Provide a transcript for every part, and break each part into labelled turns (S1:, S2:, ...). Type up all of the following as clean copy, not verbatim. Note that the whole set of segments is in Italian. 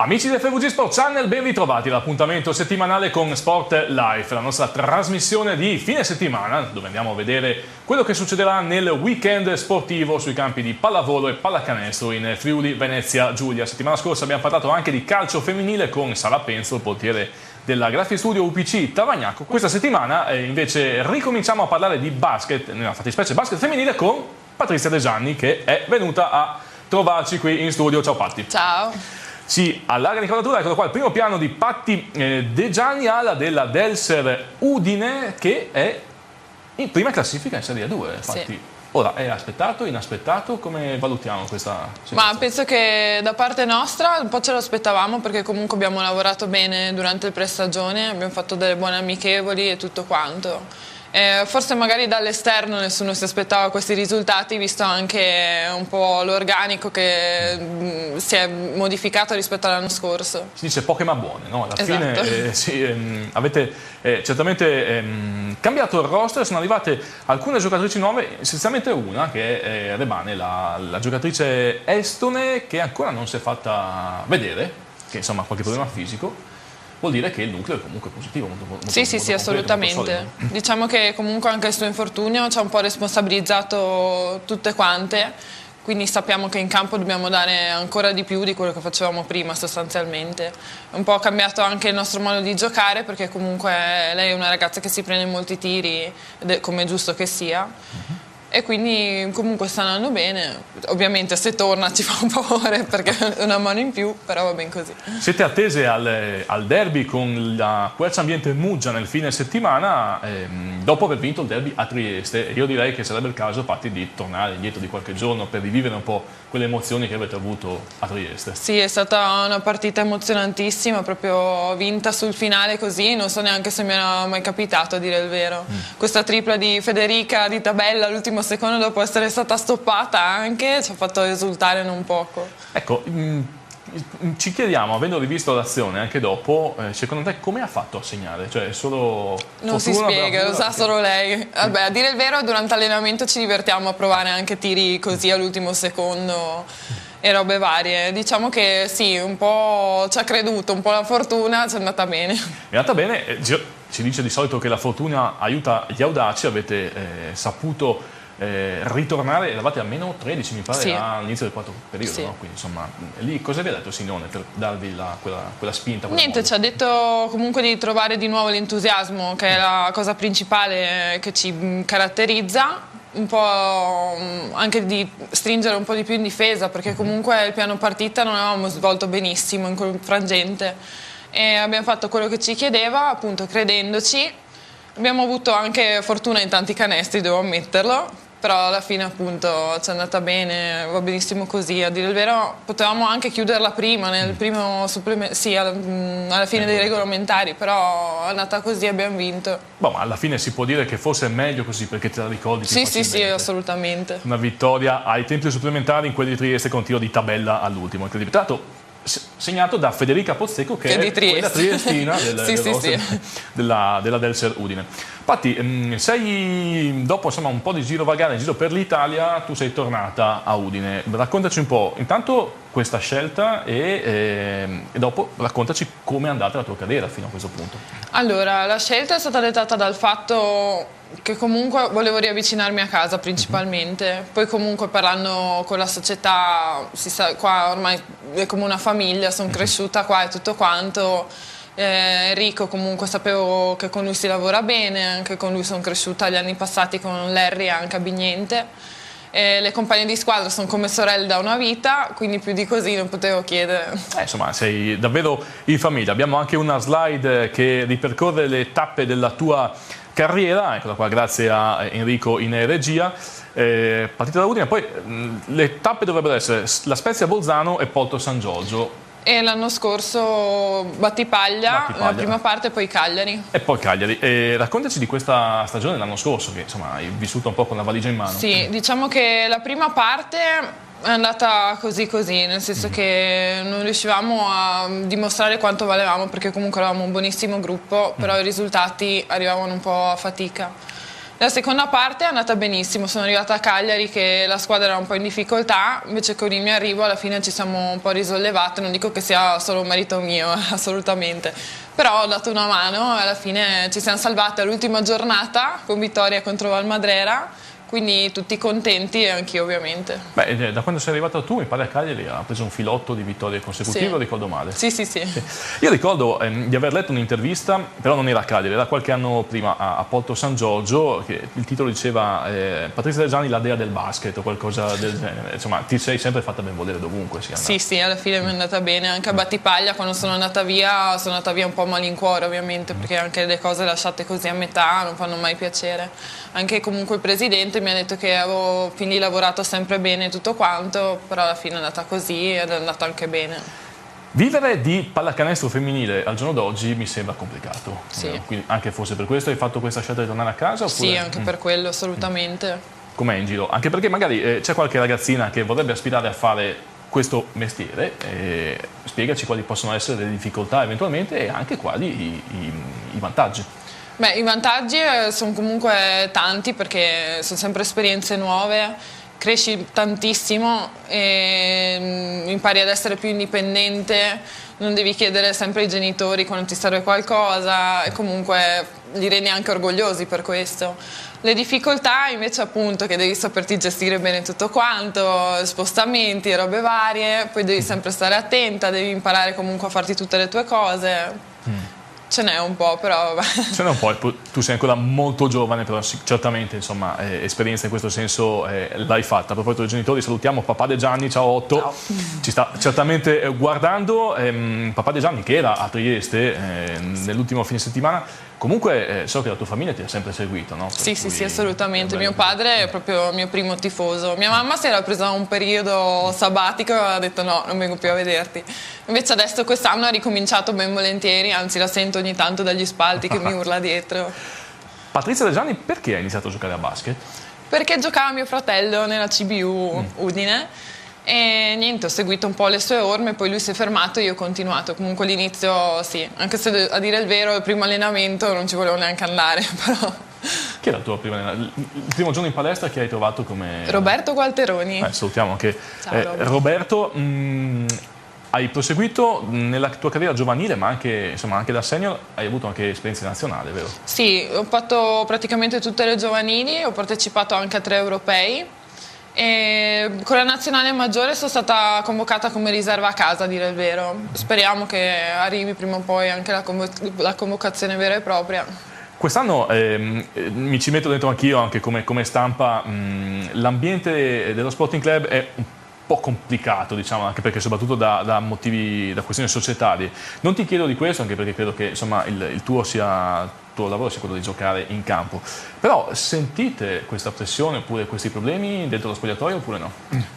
S1: Amici del FVG Sport Channel, ben ritrovati all'appuntamento settimanale con Sport Life, la nostra trasmissione di fine settimana dove andiamo a vedere quello che succederà nel weekend sportivo sui campi di pallavolo e pallacanestro in Friuli Venezia Giulia. Settimana scorsa abbiamo parlato anche di calcio femminile con Sara Penzo, il portiere della Graphic Studio UPC Tavagnacco. Questa settimana invece ricominciamo a parlare di basket, nella fattispecie basket femminile, con Patrizia De Gianni che è venuta a trovarci qui in studio. Ciao Patti.
S2: Ciao.
S1: Sì, allarga l'inquadratura, eccolo qua, il primo piano di Patti De Gianni, ala della Delser Udine, che è in prima classifica in Serie 2. Infatti. Sì. Ora, è aspettato, inaspettato? Come valutiamo questa situazione?
S2: Ma penso che da parte nostra un po' ce lo aspettavamo, perché comunque abbiamo lavorato bene durante il pre-stagione, abbiamo fatto delle buone amichevoli e tutto quanto. Forse magari dall'esterno nessuno si aspettava questi risultati, visto anche un po' l'organico che si è modificato rispetto all'anno scorso.
S1: Si dice poche ma buone, no? Alla
S2: esatto.
S1: fine sì, avete certamente cambiato il roster, sono arrivate alcune giocatrici nuove, essenzialmente una che è Rebane, la giocatrice estone che ancora non si è fatta vedere, che insomma ha qualche problema fisico. Vuol dire che il nucleo è comunque positivo, molto
S2: sì,
S1: completo,
S2: assolutamente. Diciamo che comunque anche il suo infortunio ci ha un po' responsabilizzato tutte quante, quindi sappiamo che in campo dobbiamo dare ancora di più di quello che facevamo prima sostanzialmente. È un po' cambiato anche il nostro modo di giocare, perché comunque lei è una ragazza che si prende molti tiri, come è giusto che sia. E quindi comunque sta andando bene. Ovviamente se torna ci fa un favore perché è una mano in più, però va ben così.
S1: Siete attese al derby con la Quercia Ambiente Muggia nel fine settimana, dopo aver vinto il derby a Trieste. Io direi che sarebbe il caso, Patti, di tornare indietro di qualche giorno per rivivere un po' quelle emozioni che avete avuto a Trieste.
S2: Sì, è stata una partita emozionantissima, proprio vinta sul finale così, non so neanche se mi era mai capitato, a dire il vero. Questa tripla di Federica di tabella all'ultimo secondo, dopo essere stata stoppata anche, ci ha fatto esultare non poco.
S1: Ecco, ci chiediamo, avendo rivisto l'azione anche dopo, secondo te come ha fatto a segnare? Cioè, è solo
S2: non si spiega, lo sa solo lei. Vabbè, a dire il vero, durante l'allenamento ci divertiamo a provare anche tiri così all'ultimo secondo e robe varie. Diciamo che sì, un po' ci ha creduto, un po' la fortuna ci è andata bene.
S1: È andata bene, si dice di solito che la fortuna aiuta gli audaci, avete saputo ritornare, eravate a meno 13 mi pare, sì, all'inizio del quarto periodo, sì, no? Quindi insomma lì cosa vi ha detto Simone per darvi quella spinta?
S2: Niente, ci ha detto comunque di trovare di nuovo l'entusiasmo, che è la cosa principale che ci caratterizza, un po' anche di stringere un po' di più in difesa, perché comunque il piano partita non avevamo svolto benissimo in quel frangente e abbiamo fatto quello che ci chiedeva, appunto credendoci. Abbiamo avuto anche fortuna in tanti canestri, devo ammetterlo, però alla fine appunto ci è andata bene, va benissimo così. A dire il vero potevamo anche chiuderla prima, nel primo supplemento, sì, alla fine dei regolamentari, però è andata così, abbiamo vinto.
S1: Boh, ma alla fine si può dire che forse è meglio così, perché te la ricordi più facilmente.
S2: Sì, assolutamente.
S1: Una vittoria ai tempi supplementari in quelli di Trieste con tiro di tabella all'ultimo. Incredibile. Tra l'altro segnato da Federica Pozzecco, che è quella triestina della Delser Udine. Patti, sei dopo insomma un po' di girovagare in giro per l'Italia, tu sei tornata a Udine. Raccontaci un po' intanto questa scelta e dopo raccontaci come è andata la tua carriera fino a questo punto.
S2: Allora, la scelta è stata dettata dal fatto che comunque volevo riavvicinarmi a casa principalmente, poi comunque parlando con la società, si sa, qua ormai è come una famiglia, sono cresciuta qua e tutto quanto. Enrico comunque sapevo che con lui si lavora bene, anche con lui sono cresciuta gli anni passati con Larry anche a Bignente. Le compagne di squadra sono come sorelle da una vita, quindi più di così non potevo chiedere.
S1: Insomma, sei davvero in famiglia. Abbiamo anche una slide che ripercorre le tappe della tua carriera, eccola qua, grazie a Enrico in regia. Partita da Udine, poi le tappe dovrebbero essere La Spezia Bolzano e Porto San Giorgio.
S2: E l'anno scorso Battipaglia, la prima parte, poi Cagliari.
S1: E poi Cagliari. Raccontaci di questa stagione dell'anno scorso, che insomma hai vissuto un po' con la valigia in mano.
S2: Sì, diciamo che la prima parte è andata così, nel senso che non riuscivamo a dimostrare quanto valevamo, perché comunque eravamo un buonissimo gruppo, però i risultati arrivavano un po' a fatica. La seconda parte è andata benissimo, sono arrivata a Cagliari che la squadra era un po' in difficoltà, invece con il mio arrivo alla fine ci siamo un po' risollevate, non dico che sia solo un merito mio, assolutamente, però ho dato una mano e alla fine ci siamo salvate all'ultima giornata con vittoria contro Valmadrera. Quindi tutti contenti e anch'io ovviamente.
S1: Beh, da quando sei arrivato tu, mi pare a Cagliari ha preso un filotto di vittorie consecutive,
S2: sì.
S1: Ricordo male?
S2: Sì.
S1: Io ricordo di aver letto un'intervista, però non era a Cagliari, era qualche anno prima a Porto San Giorgio, che il titolo diceva Patrizia Reggiani, la dea del basket o qualcosa del genere. Insomma, ti sei sempre fatta ben volere dovunque.
S2: Sì, alla fine mi è andata bene. Anche a Battipaglia quando sono andata via un po' a malincuore ovviamente, perché anche le cose lasciate così a metà non fanno mai piacere. Anche comunque il presidente mi ha detto che avevo quindi lavorato sempre bene tutto quanto, però alla fine è andata così ed è andata anche bene.
S1: Vivere di pallacanestro femminile al giorno d'oggi mi sembra complicato.
S2: Sì.
S1: Quindi anche forse per questo hai fatto questa scelta di tornare a casa? Oppure?
S2: Sì, anche per quello, assolutamente.
S1: Com'è in giro? Anche perché magari c'è qualche ragazzina che vorrebbe aspirare a fare questo mestiere, spiegaci quali possono essere le difficoltà eventualmente e anche quali i vantaggi.
S2: Beh, i vantaggi sono comunque tanti perché sono sempre esperienze nuove, cresci tantissimo e impari ad essere più indipendente, non devi chiedere sempre ai genitori quando ti serve qualcosa e comunque li rendi anche orgogliosi per questo. Le difficoltà invece appunto che devi saperti gestire bene tutto quanto, spostamenti, robe varie, poi devi sempre stare attenta, devi imparare comunque a farti tutte le tue cose. Ce n'è un po', però vabbè. Ce
S1: n'è un po', tu sei ancora molto giovane, però certamente insomma, esperienza in questo senso l'hai fatta. A proposito dei genitori, salutiamo papà De Gianni, ciao Otto, ciao. Ci sta certamente guardando. Papà De Gianni che era a Trieste nell'ultimo fine settimana, comunque so che la tua famiglia ti ha sempre seguito, no?
S2: Sì, assolutamente. Mio padre è proprio il mio primo tifoso. Mia mamma si era presa un periodo sabbatico e ha detto no, non vengo più a vederti. Invece adesso quest'anno ha ricominciato ben volentieri, anzi la sento ogni tanto dagli spalti che mi urla dietro.
S1: Patrizia Reggiani, perché hai iniziato a giocare a basket?
S2: Perché giocava mio fratello nella CBU Udine e niente, ho seguito un po' le sue orme, poi lui si è fermato e io ho continuato. Comunque all'inizio sì, anche se a dire il vero il primo allenamento non ci volevo neanche andare, però...
S1: Chi era il tuo primo allenamento? Il primo giorno in palestra che hai trovato come...
S2: Roberto Gualteroni.
S1: Salutiamo anche
S2: Ciao,
S1: Roberto. Hai proseguito nella tua carriera giovanile, ma anche, insomma, anche da senior, hai avuto anche esperienze nazionali, vero?
S2: Sì, ho fatto praticamente tutte le giovanili, ho partecipato anche a 3 europei e con la nazionale maggiore sono stata convocata come riserva a casa, a dire il vero. Speriamo che arrivi prima o poi anche la convocazione vera e propria.
S1: Quest'anno mi ci metto dentro anch'io, anche come stampa, l'ambiente dello Sporting Club è un po' complicato, diciamo, anche perché soprattutto da motivi, da questioni societarie. Non ti chiedo di questo, anche perché credo che insomma, il tuo lavoro sia quello di giocare in campo. Però sentite questa pressione oppure questi problemi dentro lo spogliatoio oppure no?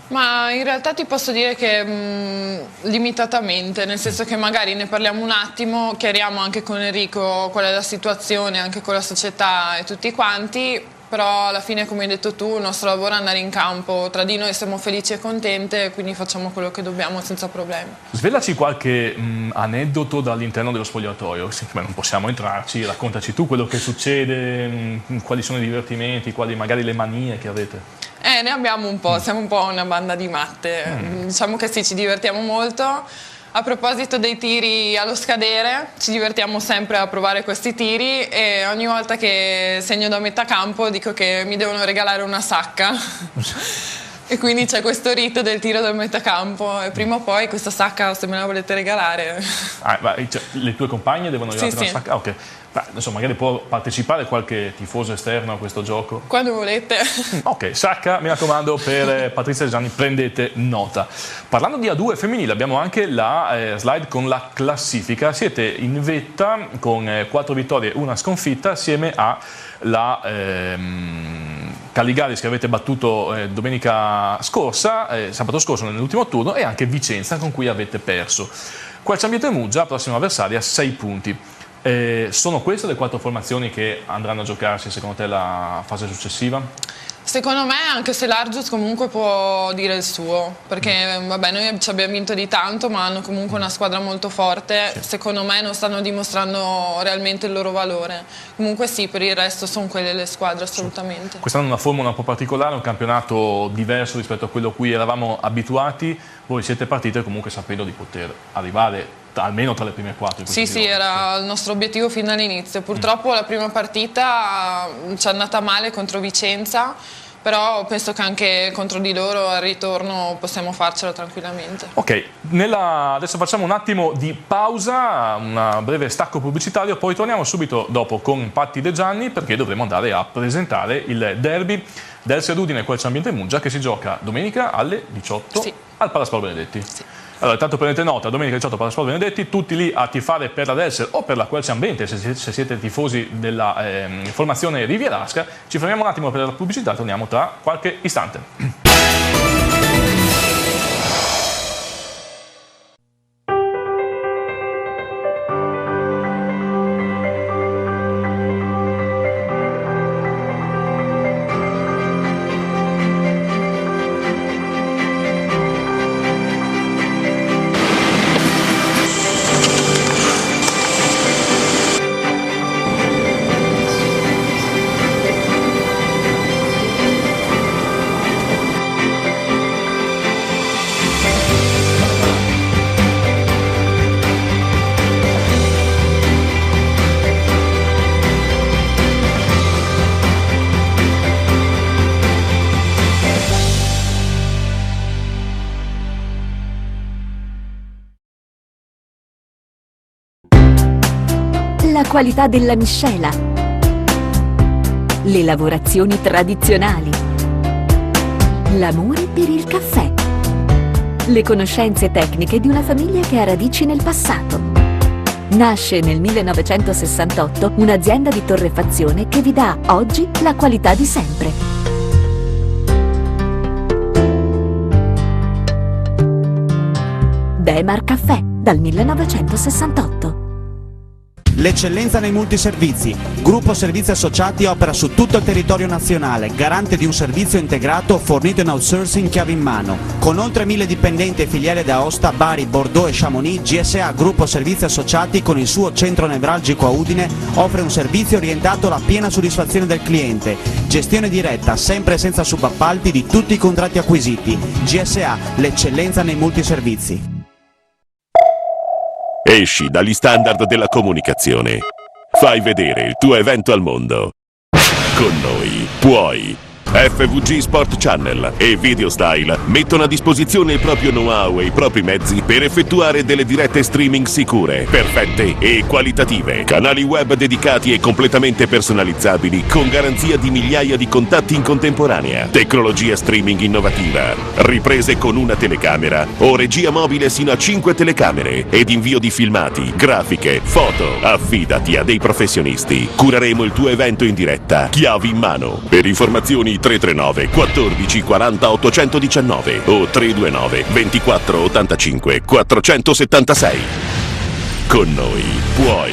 S2: Ma in realtà ti posso dire che limitatamente, nel senso che magari ne parliamo un attimo, chiariamo anche con Enrico qual è la situazione, anche con la società e tutti quanti, però alla fine, come hai detto tu, il nostro lavoro è andare in campo, tra di noi siamo felici e contente, quindi facciamo quello che dobbiamo senza problemi.
S1: Svelaci qualche aneddoto dall'interno dello spogliatoio, non possiamo entrarci, raccontaci tu quello che succede, quali sono i divertimenti, quali magari le manie che avete.
S2: Ne abbiamo un po', siamo un po' una banda di matte, diciamo che sì, ci divertiamo molto. A proposito dei tiri allo scadere, ci divertiamo sempre a provare questi tiri e ogni volta che segno da metà campo dico che mi devono regalare una sacca. E quindi c'è questo rito del tiro da metà campo e prima o poi questa sacca, se me la volete regalare...
S1: Cioè, le tue compagne devono regalarti una sacca? Ok. Insomma, magari può partecipare qualche tifoso esterno a questo gioco?
S2: Quando volete.
S1: Ok, sacca, mi raccomando, per Patrizia Reggiani, prendete nota. Parlando di A2 femminile, abbiamo anche la slide con la classifica. Siete in vetta con 4 vittorie e 1 sconfitta assieme alla Caligaris che avete battuto domenica scorsa, sabato scorso nell'ultimo turno, e anche Vicenza con cui avete perso. Qua c'è Ambiente Muggia, prossima avversaria, 6 punti. Sono queste le 4 formazioni che andranno a giocarsi secondo te la fase successiva?
S2: Secondo me, anche se l'Argius comunque può dire il suo, perché vabbè, noi ci abbiamo vinto di tanto, ma hanno comunque una squadra molto forte. Sì. Secondo me non stanno dimostrando realmente il loro valore. Comunque sì, per il resto sono quelle le squadre, assolutamente.
S1: Quest'anno una formula un po' particolare, un campionato diverso rispetto a quello a cui eravamo abituati. Voi siete partiti comunque sapendo di poter arrivare almeno tra le prime 4.
S2: Sì, era il nostro obiettivo fin dall'inizio. Purtroppo la prima partita ci è andata male contro Vicenza, però penso che anche contro di loro al ritorno possiamo farcela tranquillamente.
S1: Ok, adesso facciamo un attimo di pausa, un breve stacco pubblicitario, poi torniamo subito dopo con Patti De Gianni, perché dovremo andare a presentare il derby del Udine Quercia Ambiente Muggia, che si gioca domenica alle 18 al Palasport Benedetti. Sì. Allora, intanto prendete nota, domenica 18 Palasport Benedetti, tutti lì a tifare per la Delser o per la Quercia Ambiente, se siete tifosi della formazione rivierasca. Ci fermiamo un attimo per la pubblicità, torniamo tra qualche istante.
S3: La qualità della miscela, le lavorazioni tradizionali, l'amore per il caffè, le conoscenze tecniche di una famiglia che ha radici nel passato. Nasce nel 1968 un'azienda di torrefazione che vi dà oggi la qualità di sempre. Demar Caffè, dal 1968.
S4: L'eccellenza nei multiservizi. Gruppo Servizi Associati opera su tutto il territorio nazionale, garante di un servizio integrato fornito in outsourcing chiave in mano. Con oltre 1000 dipendenti e filiere da Aosta, Bari, Bordeaux e Chamonix, GSA Gruppo Servizi Associati, con il suo centro nevralgico a Udine, offre un servizio orientato alla piena soddisfazione del cliente. Gestione diretta, sempre senza subappalti, di tutti i contratti acquisiti. GSA, l'eccellenza nei multiservizi.
S5: Esci dagli standard della comunicazione. Fai vedere il tuo evento al mondo. Con noi puoi. FVG Sport Channel e Video Style mettono a disposizione il proprio know-how e i propri mezzi per effettuare delle dirette streaming sicure, perfette e qualitative. Canali web dedicati e completamente personalizzabili con garanzia di migliaia di contatti in contemporanea. Tecnologia streaming innovativa. Riprese con una telecamera o regia mobile sino a 5 telecamere ed invio di filmati, grafiche, foto. Affidati a dei professionisti. Cureremo il tuo evento in diretta, chiavi in mano. Per informazioni 339 14 40 819 o 329 24 85 476. Con noi puoi.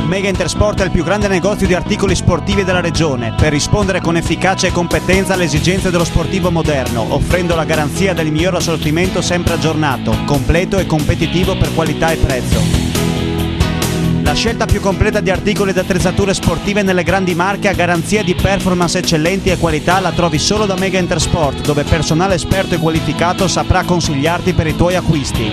S4: Mega Intersport è il più grande negozio di articoli sportivi della regione, per rispondere con efficacia e competenza alle esigenze dello sportivo moderno, offrendo la garanzia del miglior assortimento sempre aggiornato, completo e competitivo per qualità e prezzo. La scelta più completa di articoli ed attrezzature sportive nelle grandi marche a garanzia di performance eccellenti e qualità la trovi solo da Mega Intersport, dove personale esperto e qualificato saprà consigliarti per i tuoi acquisti.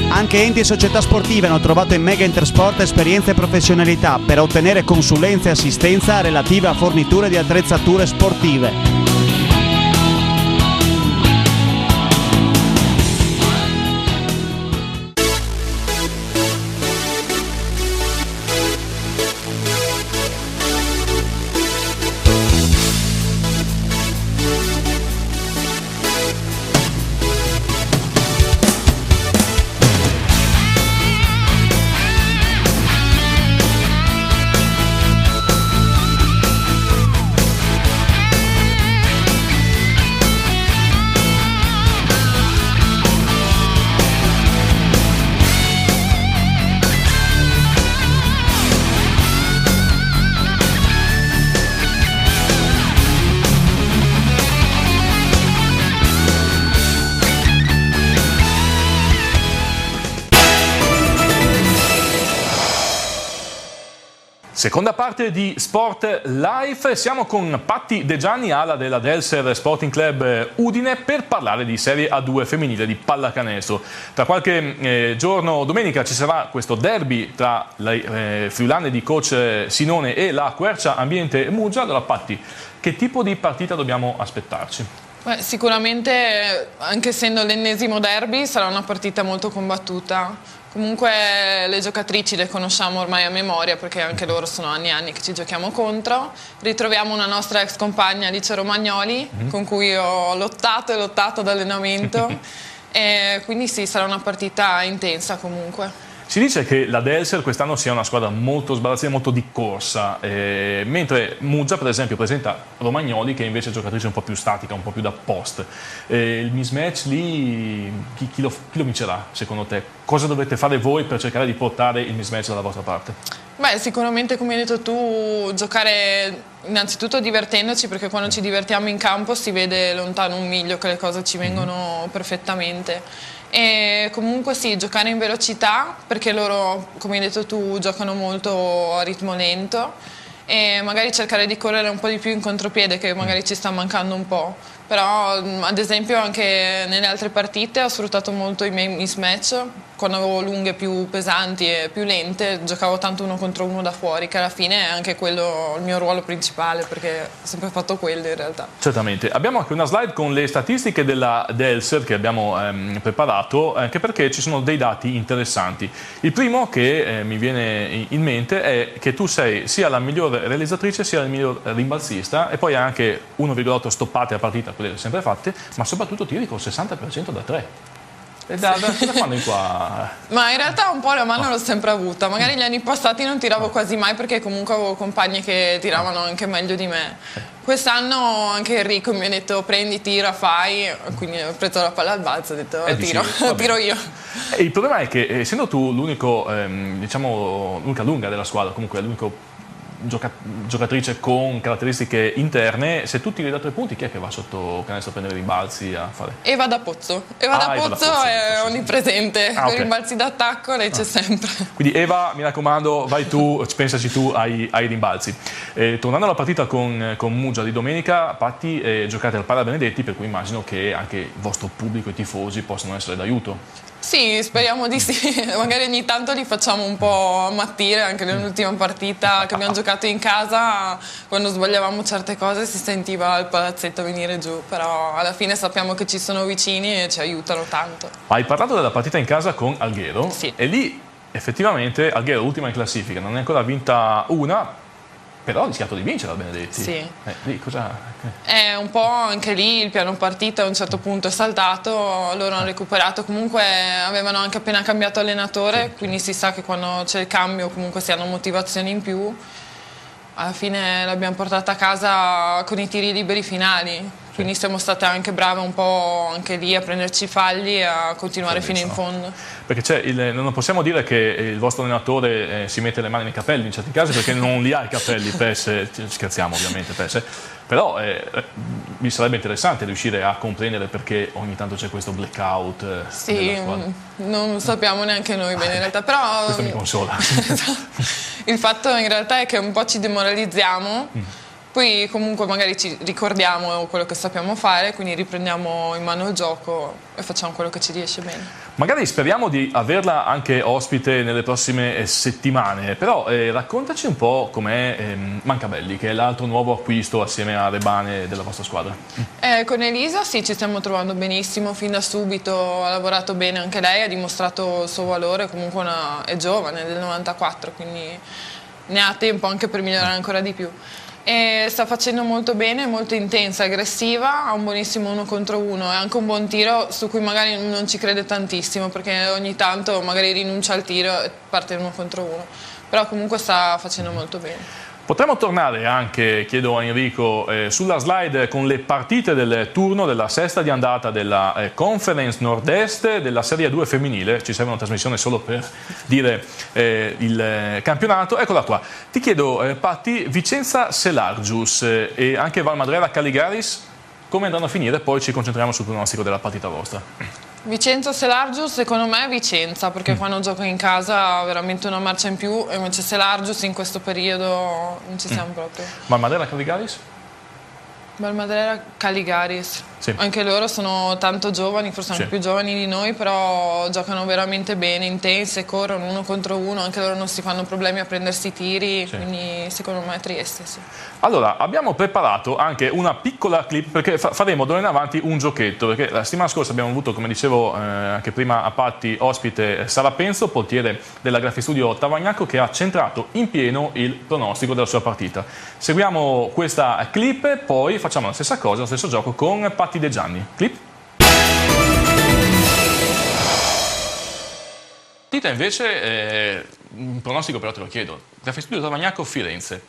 S4: Anche enti e società sportive hanno trovato in Mega Intersport esperienza e professionalità per ottenere consulenze e assistenza relative a forniture di attrezzature sportive.
S1: Seconda parte di Sport Life, siamo con Patti De Gianni, ala della Delser Sporting Club Udine, per parlare di Serie A2 femminile di pallacanestro. Tra qualche giorno, domenica, ci sarà questo derby tra le friulane di coach Sinone e la Quercia Ambiente Muggia. Allora Patti, che tipo di partita dobbiamo aspettarci?
S2: Beh, sicuramente, anche essendo l'ennesimo derby, sarà una partita molto combattuta. Comunque le giocatrici le conosciamo ormai a memoria, perché anche loro sono anni e anni che ci giochiamo contro. Ritroviamo una nostra ex compagna, Alice Romagnoli, con cui ho lottato e lottato ad allenamento, e quindi sì, sarà una partita intensa comunque.
S1: Si dice che la Delser quest'anno sia una squadra molto sbarazzina, molto di corsa, mentre Muggia per esempio presenta Romagnoli, che invece è giocatrice un po' più statica, un po' più da post. Il mismatch lì, chi lo vincerà secondo te? Cosa dovete fare voi per cercare di portare il mismatch dalla vostra parte?
S2: Beh, sicuramente, come hai detto tu, giocare innanzitutto divertendoci, perché quando ci divertiamo in campo si vede lontano un miglio che le cose ci vengono perfettamente. E comunque sì, giocare in velocità, perché loro, come hai detto tu, giocano molto a ritmo lento, e magari cercare di correre un po' di più in contropiede, che magari ci sta mancando un po'. Però ad esempio anche nelle altre partite ho sfruttato molto i miei mismatch. Quando avevo lunghe più pesanti e più lente giocavo tanto 1 contro 1 da fuori, che alla fine è anche quello il mio ruolo principale, perché ho sempre fatto quello in realtà.
S1: Certamente. Abbiamo anche una slide con le statistiche della Delser che abbiamo preparato, anche perché ci sono dei dati interessanti. Il primo che mi viene in mente è che tu sei sia la miglior realizzatrice sia il miglior rimbalzista, e poi hai anche 1,8 stoppate a partita, quelle sempre fatte, ma soprattutto tiri col 60% da 3. E da quando in qua?
S2: Ma in realtà un po' la mano l'ho sempre avuta. Magari gli anni passati non tiravo quasi mai, perché comunque avevo compagni che tiravano anche meglio di me. Quest'anno anche Enrico mi ha detto prendi, tira, fai, quindi ho preso la palla al balzo e ho detto tiro io.
S1: E il problema è che essendo tu l'unico, l'unica lunga della squadra, comunque l'unico giocatrice con caratteristiche interne, se tu tiri da 3 punti, chi è che va sotto canestro a prendere rimbalzi a fare?
S2: Eva da Pozzo. Eva da Pozzo è onnipresente, con i rimbalzi d'attacco lei c'è sempre.
S1: Quindi Eva, mi raccomando, vai tu, pensaci tu ai rimbalzi. Tornando alla partita con Muggia di domenica, Patti, giocate al Parra Benedetti, per cui immagino che anche il vostro pubblico e i tifosi possano essere d'aiuto.
S2: Sì, speriamo di sì. Magari ogni tanto li facciamo un po' ammattire. Anche nell'ultima partita che abbiamo giocato in casa, quando sbagliavamo certe cose si sentiva il palazzetto venire giù, però alla fine sappiamo che ci sono vicini e ci aiutano tanto.
S1: Hai parlato della partita in casa con Alghero,
S2: sì.
S1: E lì effettivamente Alghero ultima in classifica, non è ancora vinta una, però ha rischiato di vincere al Benedetti.
S2: Sì.
S1: Lì cosa?
S2: Un po' anche lì il piano partita a un certo punto è saltato, loro hanno recuperato, comunque avevano anche appena cambiato allenatore, sì. Quindi si sa che quando c'è il cambio comunque si hanno motivazioni in più. Alla fine l'abbiamo portata a casa con i tiri liberi finali, quindi siamo state anche brave un po' anche lì a prenderci i falli e a continuare fino in fondo.
S1: Perché non possiamo dire che il vostro allenatore si mette le mani nei capelli in certi casi, perché non li ha i capelli, scherziamo ovviamente, però mi sarebbe interessante riuscire a comprendere perché ogni tanto c'è questo blackout.
S2: Sì, non sappiamo neanche noi bene in realtà, però
S1: questo mi consola.
S2: Il fatto in realtà è che un po' ci demoralizziamo, poi comunque magari ci ricordiamo quello che sappiamo fare, quindi riprendiamo in mano il gioco e facciamo quello che ci riesce bene.
S1: Magari speriamo di averla anche ospite nelle prossime settimane, però raccontaci un po' com'è Mancabelli, che è l'altro nuovo acquisto assieme a Rebane della vostra squadra.
S2: Con Elisa sì, ci stiamo trovando benissimo, fin da subito ha lavorato bene anche lei, ha dimostrato il suo valore, comunque è giovane, è del 94, quindi ne ha tempo anche per migliorare ancora di più. E sta facendo molto bene, molto intensa, aggressiva, ha un buonissimo 1 contro 1 e anche un buon tiro su cui magari non ci crede tantissimo, perché ogni tanto magari rinuncia al tiro e parte 1 contro 1, però comunque sta facendo molto bene.
S1: Potremmo tornare anche, chiedo a Enrico, sulla slide con le partite del turno della sesta di andata della Conference Nord-Est della Serie 2 femminile. Ci serve una trasmissione solo per dire il campionato. Eccola qua. Ti chiedo, Patti, Vicenza Selargius e anche Val Madrera Caligaris, come andranno a finire? Poi ci concentriamo sul pronostico della partita vostra.
S2: Vicenza Selargius, secondo me Vicenza, perché quando gioco in casa ha veramente una marcia in più, e invece Selargius in questo periodo non ci siamo proprio.
S1: Valmadera Caligaris?
S2: Valmadera Caligaris,
S1: Sì.
S2: Anche loro sono tanto giovani, forse anche
S1: Sì.
S2: più giovani di noi, però giocano veramente bene, intense, corrono uno contro uno, anche loro non si fanno problemi a prendersi i tiri,
S1: Sì.
S2: quindi secondo me Trieste, sì.
S1: Allora, abbiamo preparato anche una piccola clip perché faremo d'ora in avanti un giochetto, perché la settimana scorsa abbiamo avuto, come dicevo anche prima a Patti, ospite Sara Penzo, portiere della Grafistudio Tavagnacco, che ha centrato in pieno il pronostico della sua partita. Seguiamo questa clip e poi facciamo la stessa cosa, lo stesso gioco con Patti De Gianni. Clip. Partita invece, un pronostico però te lo chiedo. Grafistudio Tavagnacco Firenze.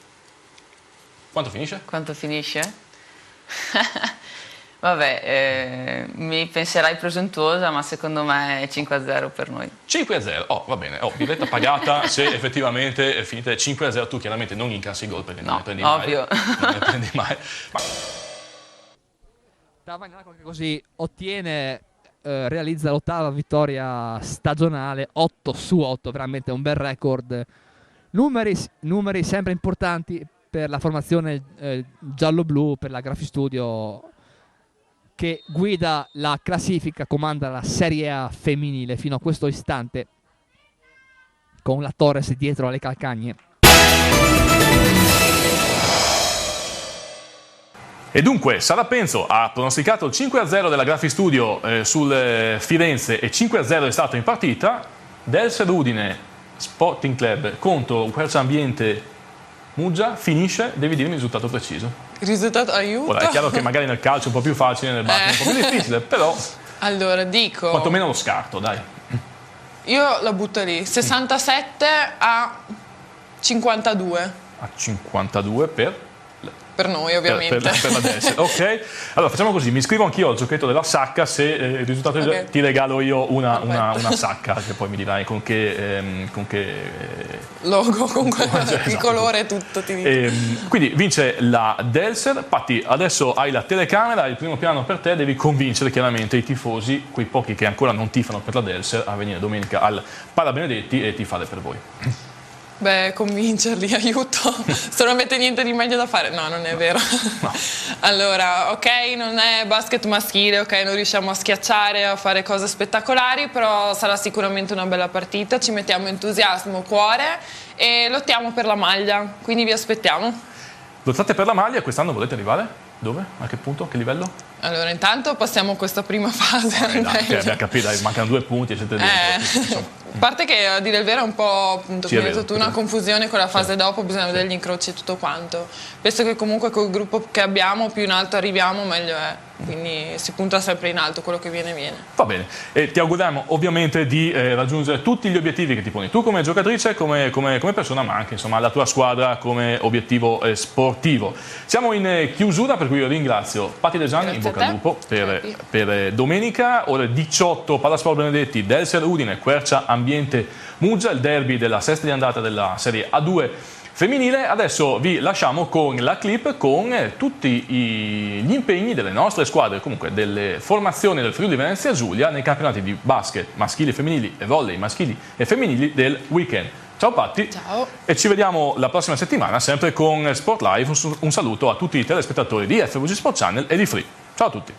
S1: Quanto finisce?
S6: Quanto finisce? Vabbè, mi penserai presuntuosa, ma secondo me è 5-0 per noi.
S1: 5-0, oh va bene, birretta pagata se effettivamente finite 5-0, tu chiaramente non incassi i gol perché non
S6: No,
S1: ne prendi
S6: ovvio.
S1: mai. Non ne prendi mai. Ma
S7: Tavagnacco che così ottiene, realizza l'8ª vittoria stagionale, 8 su 8, veramente un bel record. Numeri sempre importanti per la formazione giallo-blu, per la Grafistudio che guida la classifica, comanda la Serie A femminile fino a questo istante, con la Torres dietro alle calcagne.
S1: E dunque, Sara Penzo ha pronosticato il 5-0 della Grafistudio sul Firenze e 5-0 è stato in partita. Delser Udine Sporting Club contro Quercia Ambiente Muggia finisce, devi dirmi il risultato preciso.
S2: Il risultato aiuta?
S1: Ora è chiaro che magari nel calcio è un po' più facile, nel basket è un po' più difficile, però
S2: Allora, dico...
S1: quantomeno lo scarto, dai.
S2: Io la butto lì, 67 a 52,
S1: A 52
S2: per noi ovviamente.
S1: per la Delser. Ok, allora facciamo così, mi iscrivo anch'io al giochetto della sacca, se il risultato è
S2: Ok.
S1: ti regalo io una
S2: Perfetto.
S1: sacca, che poi mi dirai con che
S2: Logo, con
S1: Cioè,
S2: il
S1: esatto.
S2: colore e tutto, ti dico.
S1: quindi vince la Delser. Patti, adesso hai la telecamera, il primo piano per te, devi convincere chiaramente i tifosi, quei pochi che ancora non tifano per la Delser, a venire domenica al Parabenedetti e tifare per voi.
S2: Beh, convincerli, aiuto. Se non avete niente di meglio da fare. No, non è vero. Allora, ok, non è basket maschile, ok, non riusciamo a schiacciare, a fare cose spettacolari, però sarà sicuramente una bella partita, ci mettiamo entusiasmo, cuore e lottiamo per la maglia, quindi vi aspettiamo.
S1: Lottate per la maglia, quest'anno volete arrivare? Dove? A che punto? A che livello?
S2: Allora, intanto passiamo questa prima fase. al
S1: Dai,
S2: meglio.
S1: abbiamo capito, dai, mancano 2 punti e siete dentro. Insomma.
S2: A parte che a dire il vero è un po', appunto,
S1: Sì,
S2: come
S1: è
S2: hai detto tu,
S1: vero,
S2: una confusione con la fase dopo, bisogna vedere gli incroci e tutto quanto. Penso che comunque col gruppo che abbiamo, più in alto arriviamo, meglio è. Quindi si punta sempre in alto, quello che viene viene.
S1: Va bene, e ti auguriamo ovviamente di raggiungere tutti gli obiettivi che ti poni tu come giocatrice, come persona, ma anche insomma la tua squadra come obiettivo sportivo. Siamo in chiusura, per cui io ringrazio Patti De Gianni, in
S2: Grazie
S1: bocca
S2: a
S1: al
S2: te.
S1: lupo
S2: Certo.
S1: per domenica, ore 18 Palasport Benedetti, Delser Udine, Quercia Ambiente Muggia, il derby della sesta di andata della Serie A2 femminile. Adesso vi lasciamo con la clip con tutti gli impegni delle nostre squadre, comunque delle formazioni del Friuli Venezia Giulia nei campionati di basket maschili e femminili e volley maschili e femminili del weekend. Ciao Patti,
S2: Ciao.
S1: e ci vediamo la prossima settimana sempre con Sport Live. Un saluto a tutti i telespettatori di FVG Sport Channel e di Free. Ciao a tutti.